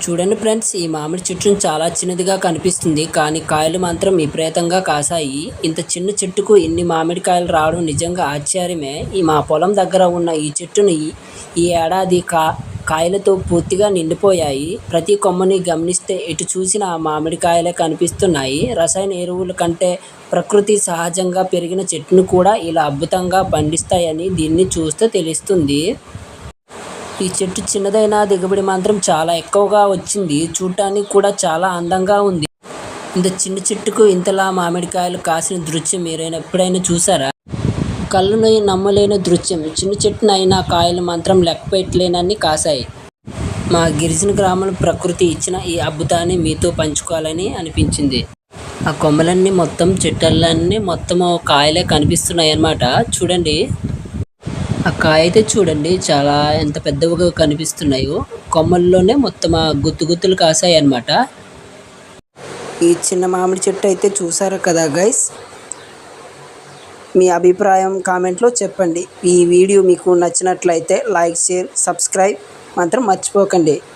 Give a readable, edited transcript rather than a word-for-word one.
చూడండి ఫ్రెండ్స్, ఈ మామిడి చెట్టు చాలా చిన్నదిగా కనిపిస్తుంది, కానీ కాయలు మాత్రం విపరీతంగా కాసాయి. ఇంత చిన్న చెట్టుకు ఇన్ని మామిడికాయలు రావడం నిజంగా ఆశ్చర్యమే. మా పొలం దగ్గర ఉన్న ఈ చెట్టుని ఈ ఏడాది కాయలతో పూర్తిగా నిండిపోయాయి. ప్రతి కొమ్మని గమనిస్తే ఎటు చూసినా మామిడికాయలే కనిపిస్తున్నాయి. రసాయన ఎరువుల కంటే ప్రకృతి సహజంగా పెరిగిన చెట్టును కూడా ఇలా అద్భుతంగా పండిస్తాయని దీన్ని చూస్తే తెలుస్తుంది. ఈ చెట్టు చిన్నదైనా దిగుబడి మాత్రం చాలా ఎక్కువగా వచ్చింది. చూడటానికి కూడా చాలా అందంగా ఉంది. ఇంత చిన్న చెట్టుకు ఇంతలా మామిడికాయలు కాసిన దృశ్యం మీరైనా ఎప్పుడైనా చూసారా? కళ్ళను నమ్మలేని దృశ్యం. చిన్న చెట్టున అయినా కాయలు మాత్రం లెక్క పెట్టలేనన్ని కాసాయి. మా గిరిజన గ్రామంలో ప్రకృతి ఇచ్చిన ఈ అద్భుతాన్ని మీతో పంచుకోవాలని అనిపించింది. ఆ కొమ్మలన్నీ మొత్తం చెట్లన్నీ మొత్తం కాయలే కనిపిస్తున్నాయి అన్నమాట. చూడండి, ఆ కాయ అయితే చూడండి చాలా ఎంత పెద్దవిగా కనిపిస్తున్నాయో. కొమ్మల్లోనే మొత్తం ఆ గుత్తులు కాసాయి అన్నమాట. ఈ చిన్న మామిడి చెట్టు అయితే చూసారు కదా గైస్. మీ అభిప్రాయం కామెంట్లో చెప్పండి. ఈ వీడియో మీకు నచ్చినట్లయితే లైక్, షేర్, సబ్స్క్రైబ్ మాత్రం మర్చిపోకండి.